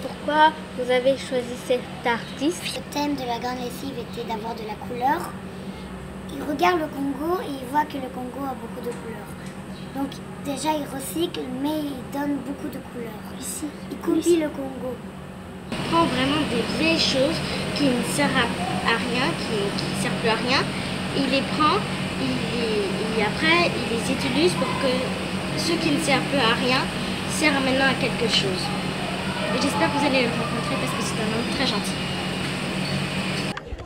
Pourquoi vous avez choisi cet artiste? Le thème de la grande lessive était d'avoir de la couleur. Il regarde le Congo et il voit que le Congo a beaucoup de couleurs. Donc déjà il recycle mais il donne beaucoup de couleurs. Ici, il copie le Congo. Il prend vraiment des vieilles choses qui ne servent à rien, qui ne servent plus à rien. Il les prend et après il les utilise pour que ceux qui ne servent plus à rien servent maintenant à quelque chose. Et j'espère que vous allez le rencontrer parce que c'est un homme très gentil.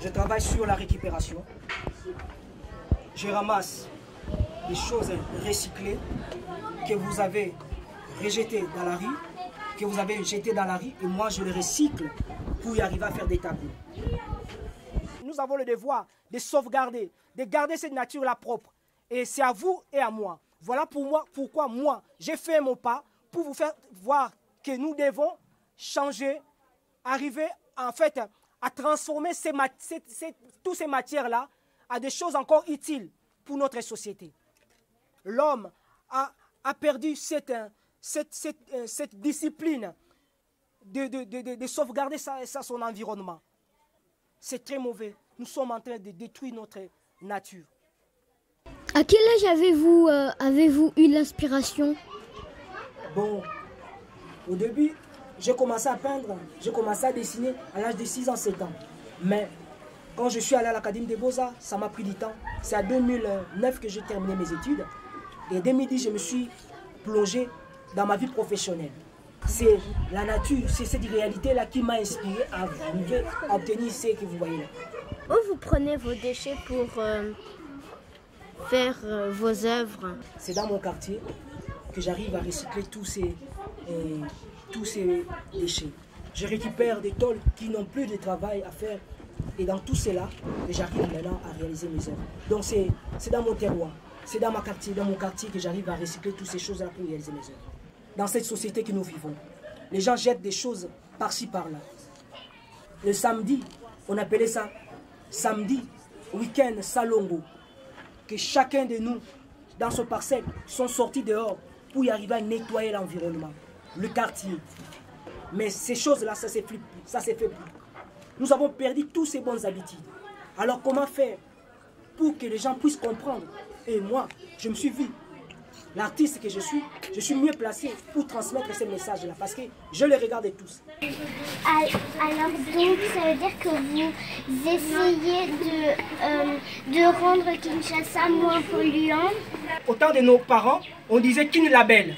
Je travaille sur la récupération. Je ramasse des choses recyclées que vous avez rejetées dans la rue, que vous avez jetées dans la rue, et moi je les recycle pour y arriver à faire des tableaux. Nous avons le devoir de sauvegarder, de garder cette nature-là propre. Et c'est à vous et à moi. Voilà pourquoi moi, j'ai fait mon pas pour vous faire voir que nous devons changer, arriver en fait à transformer toutes ces matières-là à des choses encore utiles pour notre société. L'homme a perdu cette discipline de sauvegarder son environnement. C'est très mauvais. Nous sommes en train de détruire notre nature. À quel âge avez-vous eu l'inspiration? Bon, au début, j'ai commencé à peindre, j'ai commencé à dessiner à l'âge de 6 ans, 7 ans. Mais quand je suis allé à l'Académie des Beaux-Arts, ça m'a pris du temps. C'est en 2009 que j'ai terminé mes études. Et en 2010, je me suis plongé dans ma vie professionnelle. C'est la nature, c'est cette réalité-là qui m'a inspiré à arriver à obtenir ce que vous voyez là. Où vous prenez vos déchets pour faire vos œuvres? C'est dans mon quartier que j'arrive à recycler tous ces déchets. Je récupère des tôles qui n'ont plus de travail à faire. Et dans tout cela, j'arrive maintenant à réaliser mes œuvres. Donc c'est dans mon terroir, c'est dans mon quartier que j'arrive à recycler toutes ces choses-là pour réaliser mes œuvres. Dans cette société que nous vivons, les gens jettent des choses par-ci, par-là. Le samedi, on appelait ça samedi, week-end, salongo. Que chacun de nous, dans ce parcelle, sont sortis dehors pour y arriver à nettoyer l'environnement, le quartier. Mais ces choses-là, ça ne se fait plus. Nous avons perdu tous ces bonnes habitudes. Alors comment faire pour que les gens puissent comprendre? Et moi, je me suis vu, l'artiste que je suis mieux placé pour transmettre ces messages-là parce que je les regarde tous. Alors donc ça veut dire que vous essayez de rendre Kinshasa moins polluant? Au temps de nos parents, on disait Kin Label.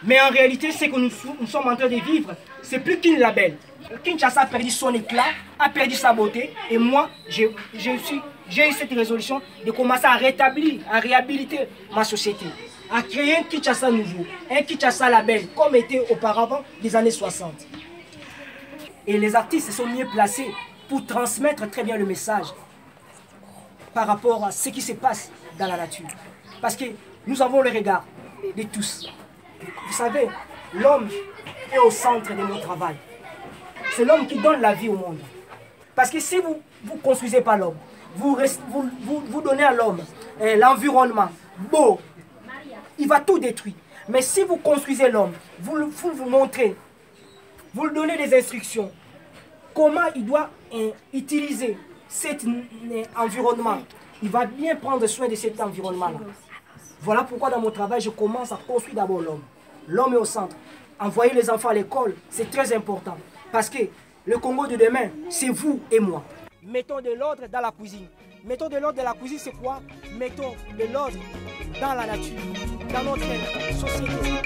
Mais en réalité, ce que nous sommes en train de vivre, c'est plus Kin Label. Kinshasa a perdu son éclat, a perdu sa beauté. Et moi, j'ai eu cette résolution de commencer à rétablir, à réhabiliter ma société. À créer un Kinshasa nouveau, un Kinshasa Label, comme était auparavant des années 60. Et les artistes sont mieux placés pour transmettre très bien le message par rapport à ce qui se passe dans la nature. Parce que nous avons le regard de tous. Vous savez, l'homme est au centre de mon travail. C'est l'homme qui donne la vie au monde. Parce que si vous ne construisez pas l'homme, vous donnez à l'homme l'environnement beau, il va tout détruire. Mais si vous construisez l'homme, vous montrez, vous lui donnez des instructions, comment il doit utiliser cet environnement, il va bien prendre soin de cet environnement-là. Voilà pourquoi dans mon travail, je commence à construire d'abord l'homme. L'homme est au centre. Envoyer les enfants à l'école, c'est très important. Parce que le Congo de demain, c'est vous et moi. Mettons de l'ordre dans la cuisine. Mettons de l'ordre dans la cuisine, c'est quoi? Mettons de l'ordre dans la nature, dans notre société.